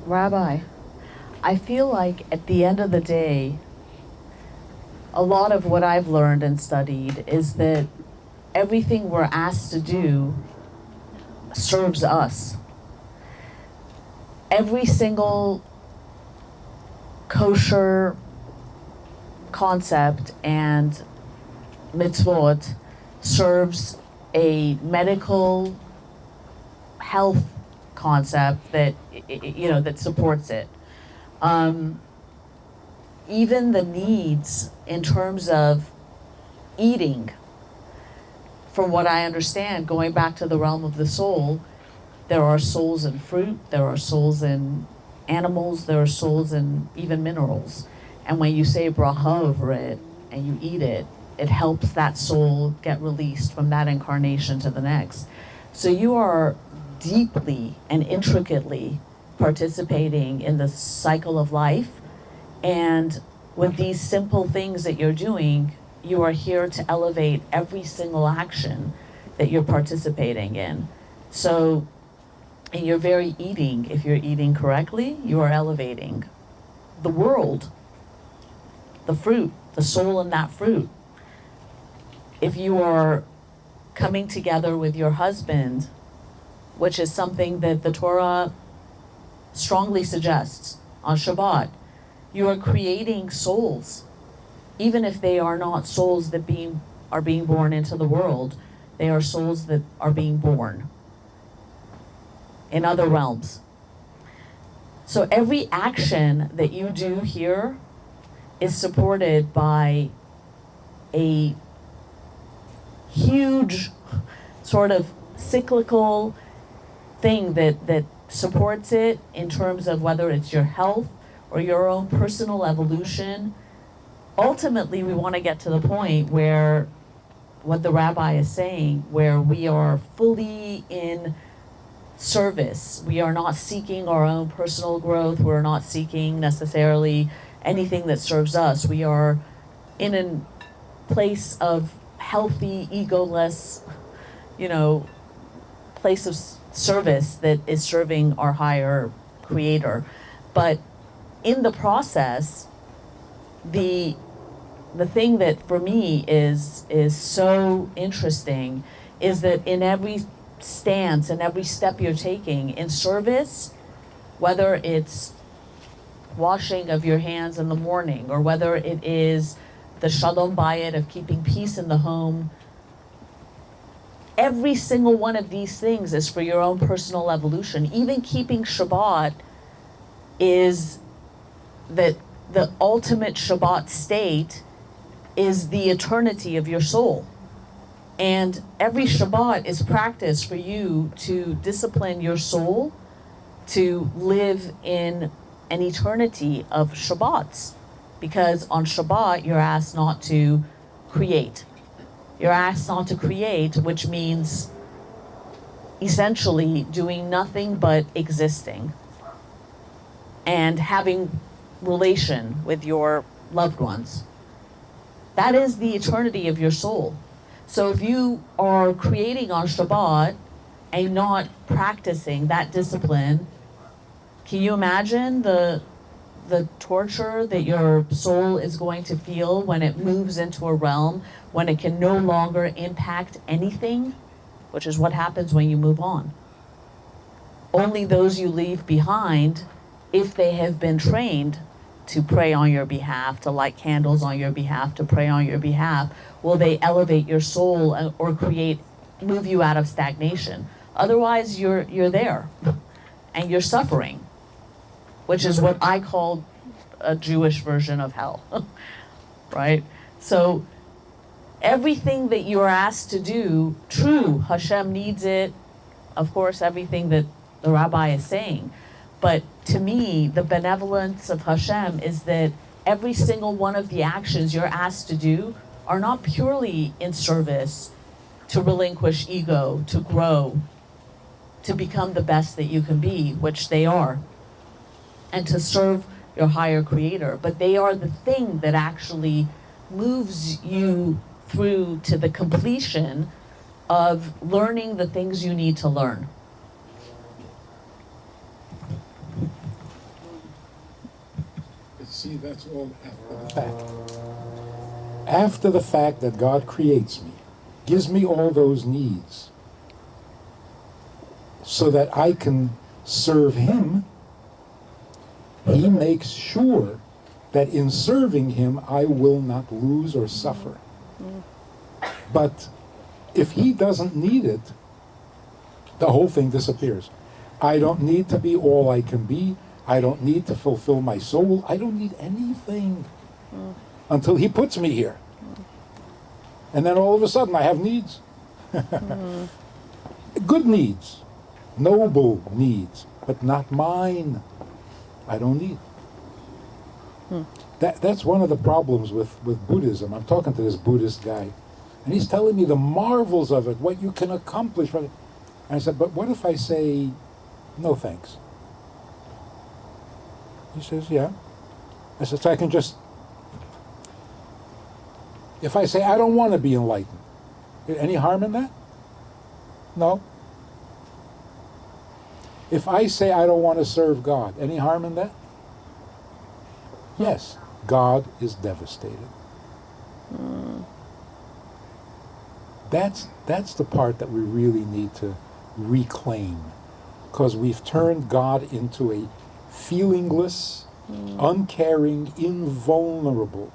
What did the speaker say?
Rabbi, I feel like at the end of the day, a lot of what I've learned and studied is that everything we're asked to do serves us. Every single kosher concept and mitzvot serves a medical health concept that that supports it. Um, Even the needs in terms of eating, from what I understand, going back to the realm of the soul, there are souls in fruit, there are souls in animals, there are souls in even minerals. And when you say bracha over it and you eat it, it helps that soul get released from that incarnation to the next. So you are deeply and intricately participating in the cycle of life. And with these simple things that you're doing, you are here to elevate every single action that you're participating in. So in your very eating, if you're eating correctly, you are elevating the world, the fruit, the soul in that fruit. If you are coming together with your husband, which is something that the Torah strongly suggests on Shabbat, you are creating souls. Even if they are not souls that are being born into the world, they are souls that are being born in other realms. So every action that you do here is supported by a huge sort of cyclical thing that supports it in terms of whether it's your health or your own personal evolution. Ultimately, we want to get to the point where what the rabbi is saying, where we are fully in service. We are not seeking our own personal growth. We're not seeking necessarily anything that serves us. We are in a place of healthy, egoless, place of service that is serving our higher creator. But in the process, the thing that for me is so interesting is that in every stance and every step you're taking in service, whether it's washing of your hands in the morning or whether it is the shalom bayit of keeping peace in the home, every single one of these things is for your own personal evolution. Even keeping Shabbat is that the ultimate Shabbat state is the eternity of your soul. And every Shabbat is practice for you to discipline your soul to live in an eternity of Shabbats. Because on Shabbat, you're asked not to create. You're asked not to create, which means essentially doing nothing but existing and having relation with your loved ones. That is the eternity of your soul. So if you are creating on Shabbat and not practicing that discipline, can you imagine the torture that your soul is going to feel when it moves into a realm when it can no longer impact anything, which is what happens when you move on. Only those you leave behind, if they have been trained to pray on your behalf, to light candles on your behalf, to pray on your behalf, will they elevate your soul or move you out of stagnation. Otherwise, you're there and you're suffering, which is what I call a Jewish version of hell, right? So everything that you're asked to do, true, Hashem needs it, of course, everything that the rabbi is saying. But to me, the benevolence of Hashem is that every single one of the actions you're asked to do are not purely in service to relinquish ego, to grow, to become the best that you can be, which they are, and to serve your higher creator. But they are the thing that actually moves you through to the completion of learning the things you need to learn. See, that's all after the fact. After the fact that God creates me, gives me all those needs, so that I can serve Him, He makes sure that in serving Him I will not lose or suffer. But if He doesn't need it, the whole thing disappears. I don't need to be all I can be. I don't need to fulfill my soul. I don't need anything until He puts me here. And then all of a sudden I have needs. Good needs, noble needs, but not mine. I don't need. That's one of the problems with Buddhism. I'm talking to this Buddhist guy, and he's telling me the marvels of it, what you can accomplish. And I said, but what if I say, no thanks? He says, yeah. I said, so I can just, if I say I don't want to be enlightened, any harm in that? No. If I say I don't want to serve God, any harm in that? Yes. God is devastated. That's the part that we really need to reclaim, because we've turned God into a feelingless, uncaring, invulnerable